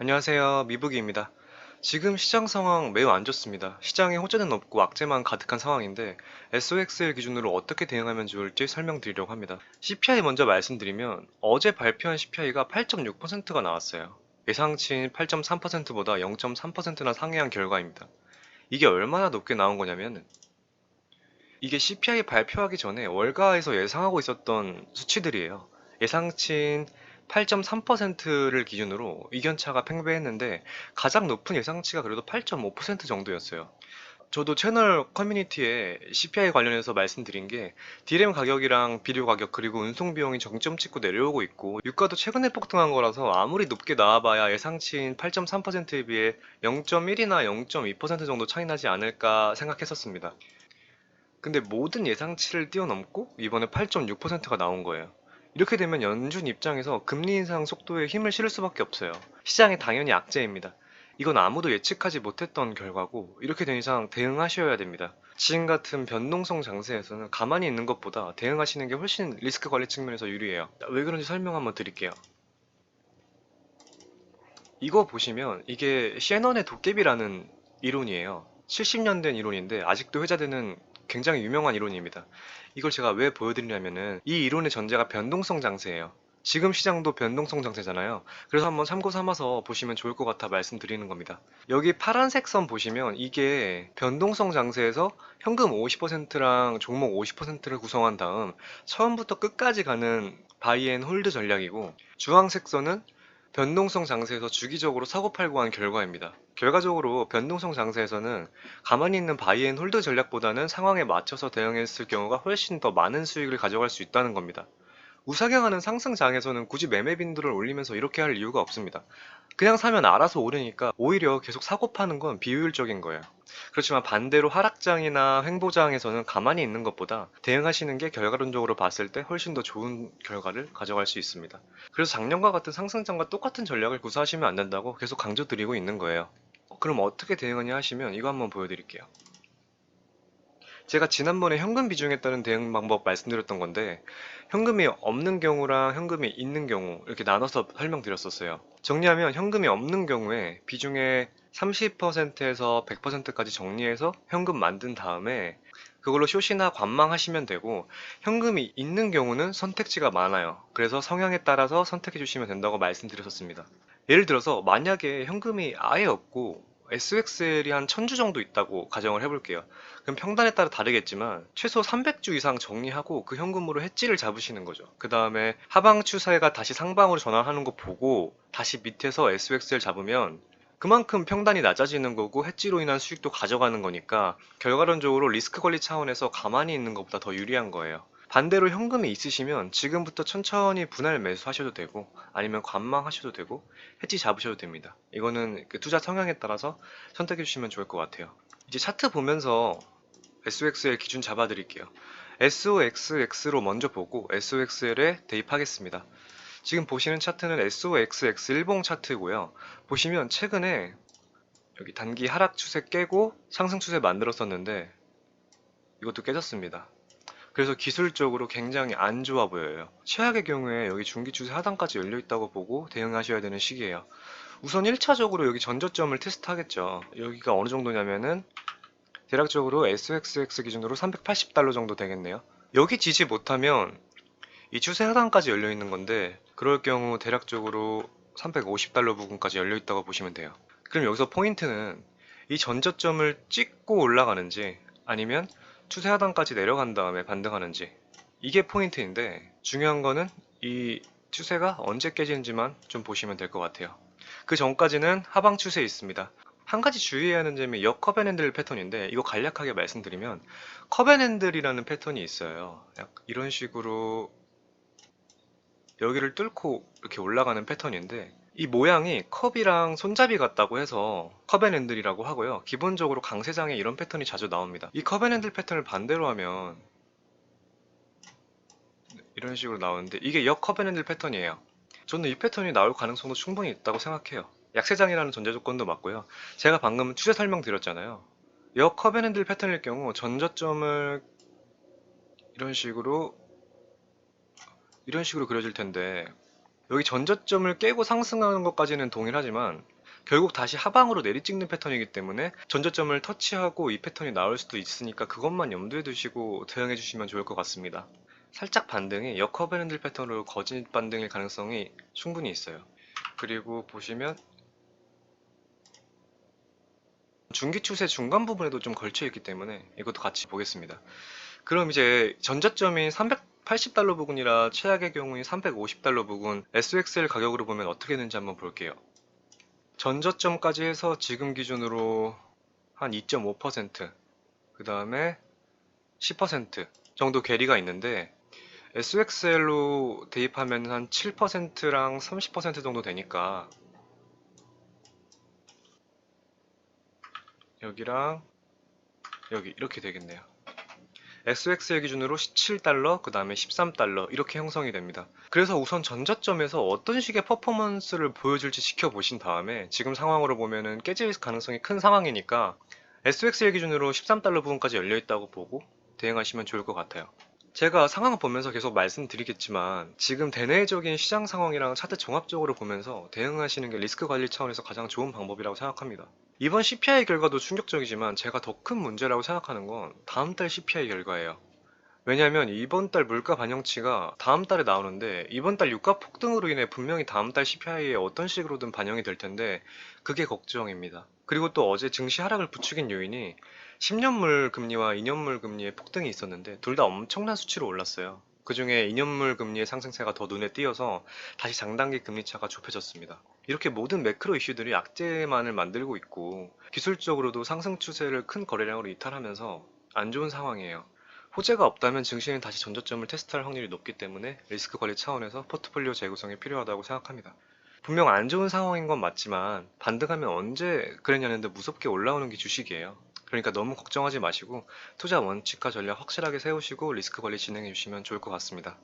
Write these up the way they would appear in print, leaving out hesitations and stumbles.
안녕하세요. 미북이입니다. 지금 시장 상황 매우 안 좋습니다. 시장에 호재는 없고 악재만 가득한 상황인데 SOXL 기준으로 어떻게 대응하면 좋을지 설명드리려고 합니다. CPI 먼저 말씀드리면 어제 발표한 CPI가 8.6%가 나왔어요. 예상치인 8.3%보다 0.3%나 상회한 결과입니다. 이게 얼마나 높게 나온 거냐면 이게 CPI 발표하기 전에 월가에서 예상하고 있었던 수치들이에요. 예상치인 8.3%를 기준으로 의견차가 팽배했는데 가장 높은 예상치가 그래도 8.5% 정도였어요. 저도 채널 커뮤니티에 CPI 관련해서 말씀드린 게 디램 가격이랑 비료 가격 그리고 운송 비용이 정점 찍고 내려오고 있고 유가도 최근에 폭등한 거라서 아무리 높게 나와봐야 예상치인 8.3%에 비해 0.1이나 0.2% 정도 차이 나지 않을까 생각했었습니다. 근데 모든 예상치를 뛰어넘고 이번에 8.6%가 나온 거예요. 이렇게 되면 연준 입장에서 금리 인상 속도에 힘을 실을 수밖에 없어요. 시장이 당연히 악재입니다. 이건 아무도 예측하지 못했던 결과고 이렇게 된 이상 대응하셔야 됩니다. 지금 같은 변동성 장세에서는 가만히 있는 것보다 대응하시는 게 훨씬 리스크 관리 측면에서 유리해요. 왜 그런지 설명 한번 드릴게요. 이거 보시면 이게 셰넌의 도깨비라는 이론이에요. 70년 된 이론인데 아직도 회자되는 굉장히 유명한 이론입니다. 이걸 제가 왜 보여드리냐면은 이 이론의 전제가 변동성 장세예요. 지금 시장도 변동성 장세잖아요. 그래서 한번 참고 삼아서 보시면 좋을 것 같아 말씀드리는 겁니다. 여기 파란색 선 보시면 이게 변동성 장세에서 현금 50%랑 종목 50%를 구성한 다음 처음부터 끝까지 가는 바이앤 홀드 전략이고 주황색 선은 변동성 장세에서 주기적으로 사고팔고 한 결과입니다. 결과적으로 변동성 장세에서는 가만히 있는 바이앤 홀드 전략보다는 상황에 맞춰서 대응했을 경우가 훨씬 더 많은 수익을 가져갈 수 있다는 겁니다. 우상향하는 상승장에서는 굳이 매매 빈도를 올리면서 이렇게 할 이유가 없습니다. 그냥 사면 알아서 오르니까 오히려 계속 사고 파는 건 비효율적인 거예요. 그렇지만 반대로 하락장이나 횡보장에서는 가만히 있는 것보다 대응하시는 게 결과론적으로 봤을 때 훨씬 더 좋은 결과를 가져갈 수 있습니다. 그래서 작년과 같은 상승장과 똑같은 전략을 구사하시면 안 된다고 계속 강조드리고 있는 거예요. 그럼 어떻게 대응하냐 하시면 이거 한번 보여드릴게요. 제가 지난번에 현금 비중에 따른 대응 방법 말씀드렸던 건데 현금이 없는 경우랑 현금이 있는 경우 이렇게 나눠서 설명드렸었어요. 정리하면 현금이 없는 경우에 비중의 30%에서 100%까지 정리해서 현금 만든 다음에 그걸로 숏이나 관망하시면 되고 현금이 있는 경우는 선택지가 많아요. 그래서 성향에 따라서 선택해 주시면 된다고 말씀드렸었습니다. 예를 들어서 만약에 현금이 아예 없고 SXL이 한 1000주 정도 있다고 가정을 해볼게요. 그럼 평단에 따라 다르겠지만 최소 300주 이상 정리하고 그 현금으로 해지를 잡으시는 거죠. 그 다음에 하방 추세가 다시 상방으로 전환하는 거 보고 다시 밑에서 SXL 잡으면 그만큼 평단이 낮아지는 거고 해지로 인한 수익도 가져가는 거니까 결과론적으로 리스크 관리 차원에서 가만히 있는 것보다 더 유리한 거예요. 반대로 현금이 있으시면 지금부터 천천히 분할 매수하셔도 되고 아니면 관망하셔도 되고 해지 잡으셔도 됩니다. 이거는 그 투자 성향에 따라서 선택해 주시면 좋을 것 같아요. 이제 차트 보면서 SOXL 기준 잡아 드릴게요. SOXX로 먼저 보고 SOXL에 대입하겠습니다. 지금 보시는 차트는 SOXX 일봉 차트고요. 보시면 최근에 여기 단기 하락 추세 깨고 상승 추세 만들었었는데 이것도 깨졌습니다. 그래서 기술적으로 굉장히 안 좋아 보여요. 최악의 경우에 여기 중기 추세 하단까지 열려 있다고 보고 대응하셔야 되는 시기예요. 우선 1차적으로 여기 전저점을 테스트하겠죠. 여기가 어느 정도냐면은 대략적으로 SXX 기준으로 380달러 정도 되겠네요. 여기 지지 못하면 이 추세 하단까지 열려 있는 건데 그럴 경우 대략적으로 350달러 부근까지 열려 있다고 보시면 돼요. 그럼 여기서 포인트는 이 전저점을 찍고 올라가는지 아니면 추세 하단까지 내려간 다음에 반등하는지 이게 포인트인데 중요한 거는 이 추세가 언제 깨지는지만 좀 보시면 될 것 같아요. 그 전까지는 하방 추세에 있습니다. 한 가지 주의해야 하는 점이 역 커벤핸들 패턴인데 이거 간략하게 말씀드리면 커벤핸들이라는 패턴이 있어요. 약 이런 식으로 여기를 뚫고 이렇게 올라가는 패턴인데 이 모양이 컵이랑 손잡이 같다고 해서 컵앤핸들이라고 하고요. 기본적으로 강세장에 이런 패턴이 자주 나옵니다. 이 컵앤핸들 패턴을 반대로 하면 이런 식으로 나오는데 이게 역 컵앤핸들 패턴이에요. 저는 이 패턴이 나올 가능성도 충분히 있다고 생각해요. 약세장이라는 전제 조건도 맞고요. 제가 방금 추세 설명드렸잖아요. 역 컵앤핸들 패턴일 경우 전저점을 이런 식으로 그려질 텐데 여기 전저점을 깨고 상승하는 것까지는 동일하지만 결국 다시 하방으로 내리찍는 패턴이기 때문에 전저점을 터치하고 이 패턴이 나올 수도 있으니까 그것만 염두에 두시고 대응해 주시면 좋을 것 같습니다. 살짝 반등이 역커브 핸들 패턴으로 거짓 반등일 가능성이 충분히 있어요. 그리고 보시면 중기 추세 중간 부분에도 좀 걸쳐 있기 때문에 이것도 같이 보겠습니다. 그럼 이제 전저점인 380달러 부근이라 최악의 경우인 350달러 부근 SXL 가격으로 보면 어떻게 되는지 한번 볼게요. 전저점까지 해서 지금 기준으로 한 2.5%, 그 다음에 10% 정도 괴리가 있는데 SXL로 대입하면 한 7%랑 30% 정도 되니까 여기랑 여기 이렇게 되겠네요. SXL 기준으로 17달러, 그 다음에 13달러 이렇게 형성이 됩니다. 그래서 우선 전저점에서 어떤 식의 퍼포먼스를 보여줄지 지켜보신 다음에 지금 상황으로 보면은 깨질 가능성이 큰 상황이니까 SXL 기준으로 13달러 부분까지 열려있다고 보고 대응하시면 좋을 것 같아요. 제가 상황을 보면서 계속 말씀드리겠지만 지금 대내적인 시장 상황이랑 차트 종합적으로 보면서 대응하시는 게 리스크 관리 차원에서 가장 좋은 방법이라고 생각합니다. 이번 CPI 결과도 충격적이지만 제가 더 큰 문제라고 생각하는 건 다음 달 CPI 결과예요. 왜냐하면 이번 달 물가 반영치가 다음 달에 나오는데 이번 달 유가 폭등으로 인해 분명히 다음 달 CPI에 어떤 식으로든 반영이 될 텐데 그게 걱정입니다. 그리고 또 어제 증시 하락을 부추긴 요인이 10년물 금리와 2년물 금리의 폭등이 있었는데 둘 다 엄청난 수치로 올랐어요. 그중에 2년물 금리의 상승세가 더 눈에 띄어서 다시 장단기 금리 차가 좁혀졌습니다. 이렇게 모든 매크로 이슈들이 악재만을 만들고 있고 기술적으로도 상승 추세를 큰 거래량으로 이탈하면서 안 좋은 상황이에요. 호재가 없다면 증시는 다시 전저점을 테스트할 확률이 높기 때문에 리스크 관리 차원에서 포트폴리오 재구성이 필요하다고 생각합니다. 분명 안 좋은 상황인 건 맞지만 반등하면 언제 그랬냐는데 무섭게 올라오는 게 주식이에요. 그러니까 너무 걱정하지 마시고 투자 원칙과 전략 확실하게 세우시고 리스크 관리 진행해 주시면 좋을 것 같습니다.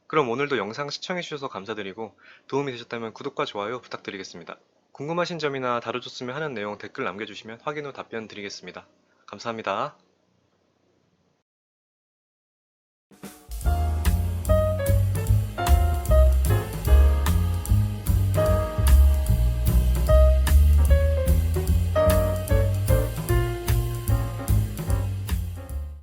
그럼 오늘도 영상 시청해 주셔서 감사드리고 도움이 되셨다면 구독과 좋아요 부탁드리겠습니다. 궁금하신 점이나 다뤄줬으면 하는 내용 댓글 남겨주시면 확인 후 답변 드리겠습니다. 감사합니다.